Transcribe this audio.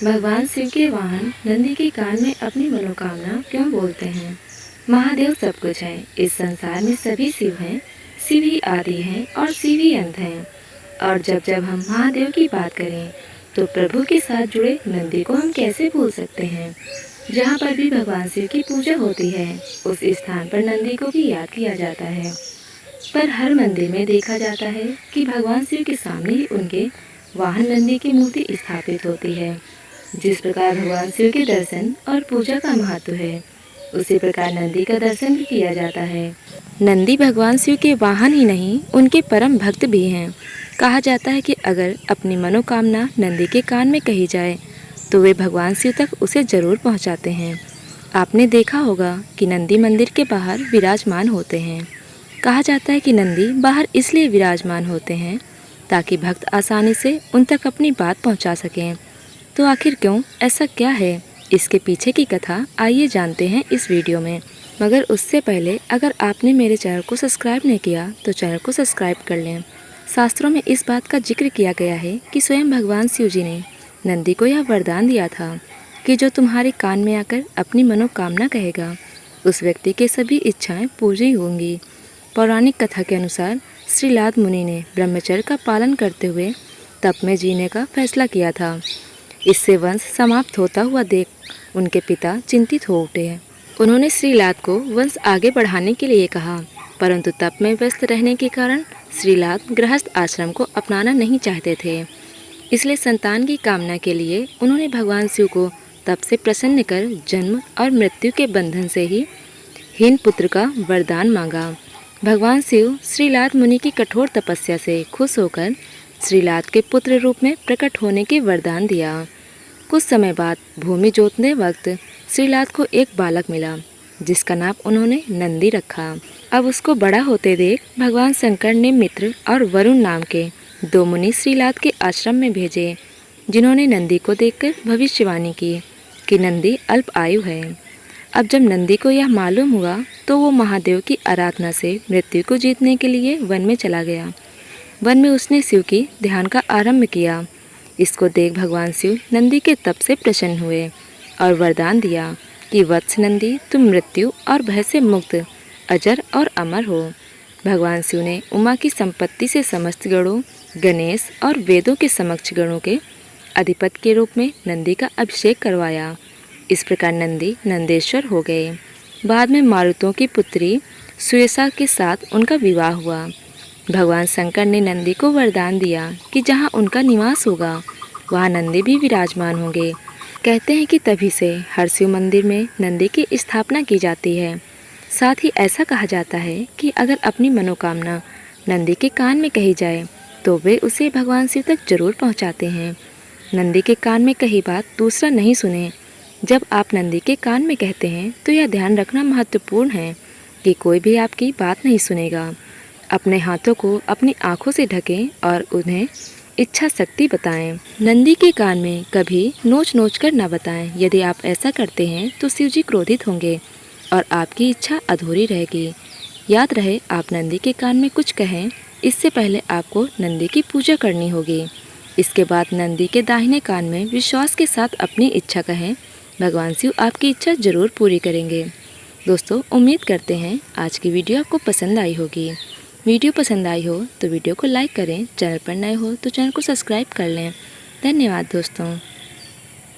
भगवान शिव के वाहन नंदी के कान में अपनी मनोकामना क्यों बोलते हैं? महादेव सब कुछ है। इस संसार में सभी शिव हैं, शिव ही आदि हैं और शिव ही अंत हैं। और जब जब हम महादेव की बात करें तो प्रभु के साथ जुड़े नंदी को हम कैसे भूल सकते हैं? जहाँ पर भी भगवान शिव की पूजा होती है उस स्थान पर नंदी को भी याद किया जाता है। पर हर मंदिर में देखा जाता है कि भगवान शिव के सामने ही उनके वाहन नंदी की मूर्ति स्थापित होती है। जिस प्रकार भगवान शिव के दर्शन और पूजा का महत्व है, उसी प्रकार नंदी का दर्शन भी किया जाता है। नंदी भगवान शिव के वाहन ही नहीं, उनके परम भक्त भी हैं। कहा जाता है कि अगर अपनी मनोकामना नंदी के कान में कही जाए तो वे भगवान शिव तक उसे जरूर पहुंचाते हैं। आपने देखा होगा कि नंदी मंदिर के बाहर विराजमान होते हैं। कहा जाता है कि नंदी बाहर इसलिए विराजमान होते हैं ताकि भक्त आसानी से उन तक अपनी बात पहुंचा सकें। तो आखिर क्यों, ऐसा क्या है? इसके पीछे की कथा आइए जानते हैं इस वीडियो में। मगर उससे पहले अगर आपने मेरे चैनल को सब्सक्राइब नहीं किया तो चैनल को सब्सक्राइब कर लें। शास्त्रों में इस बात का जिक्र किया गया है कि स्वयं भगवान शिव जी ने नंदी को यह वरदान दिया था कि जो तुम्हारे कान में आकर अपनी मनोकामना कहेगा उस व्यक्ति के सभी इच्छाएं पूरी होंगी। पौराणिक कथा के अनुसार श्रीलाद मुनि ने ब्रह्मचर्य का पालन करते हुए तप में जीने का फैसला किया था। इससे वंश समाप्त होता हुआ देख उनके पिता चिंतित हो उठे। उन्होंने श्रीलाद को वंश आगे बढ़ाने के लिए कहा, परंतु तप में व्यस्त रहने के कारण श्रीलाद गृहस्थ आश्रम को अपनाना नहीं चाहते थे। इसलिए संतान की कामना के लिए उन्होंने भगवान शिव को तप से प्रसन्न कर जन्म और मृत्यु के बंधन से ही हीन पुत्र का वरदान मांगा। भगवान शिव श्रीलाद मुनि की कठोर तपस्या से खुश होकर श्रीलाद के पुत्र रूप में प्रकट होने के वरदान दिया। कुछ समय बाद भूमि जोतने वक्त श्रीलाद को एक बालक मिला जिसका नाम उन्होंने नंदी रखा। अब उसको बड़ा होते देख भगवान शंकर ने मित्र और वरुण नाम के 2 मुनि श्रीलाद के आश्रम में भेजे, जिन्होंने नंदी को देखकर भविष्यवाणी की कि नंदी अल्प आयु है। अब जब नंदी को यह मालूम हुआ तो वो महादेव की आराधना से मृत्यु को जीतने के लिए वन में चला गया। वन में उसने शिव की ध्यान का आरंभ किया। इसको देख भगवान शिव नंदी के तप से प्रसन्न हुए और वरदान दिया कि वत्स नंदी, तुम मृत्यु और भय से मुक्त, अजर और अमर हो। भगवान शिव ने उमा की संपत्ति से समस्त गणों, गणेश और वेदों के समक्ष गणों के अधिपति के रूप में नंदी का अभिषेक करवाया। इस प्रकार नंदी नंदेश्वर हो गए। बाद में मारुतों की पुत्री सुयसा के साथ उनका विवाह हुआ। भगवान शंकर ने नंदी को वरदान दिया कि जहाँ उनका निवास होगा वहाँ नंदी भी विराजमान होंगे। कहते हैं कि तभी से हर शिव मंदिर में नंदी की स्थापना की जाती है। साथ ही ऐसा कहा जाता है कि अगर अपनी मनोकामना नंदी के कान में कही जाए तो वे उसे भगवान शिव तक जरूर पहुँचाते हैं। नंदी के कान में कही बात दूसरा नहीं सुने। जब आप नंदी के कान में कहते हैं तो यह ध्यान रखना महत्वपूर्ण है कि कोई भी आपकी बात नहीं सुनेगा। अपने हाथों को अपनी आँखों से ढकें और उन्हें इच्छा शक्ति बताएं। नंदी के कान में कभी नोच नोच कर न बताएं। यदि आप ऐसा करते हैं तो शिव जी क्रोधित होंगे और आपकी इच्छा अधूरी रहेगी। याद रहे, आप नंदी के कान में कुछ कहें इससे पहले आपको नंदी की पूजा करनी होगी। इसके बाद नंदी के दाहिने कान में विश्वास के साथ अपनी इच्छा कहें। भगवान शिव आपकी इच्छा जरूर पूरी करेंगे। दोस्तों, उम्मीद करते हैं आज की वीडियो आपको पसंद आई होगी। वीडियो पसंद आई हो तो वीडियो को लाइक करें, चैनल पर नए हो तो चैनल को सब्सक्राइब कर लें। धन्यवाद दोस्तों।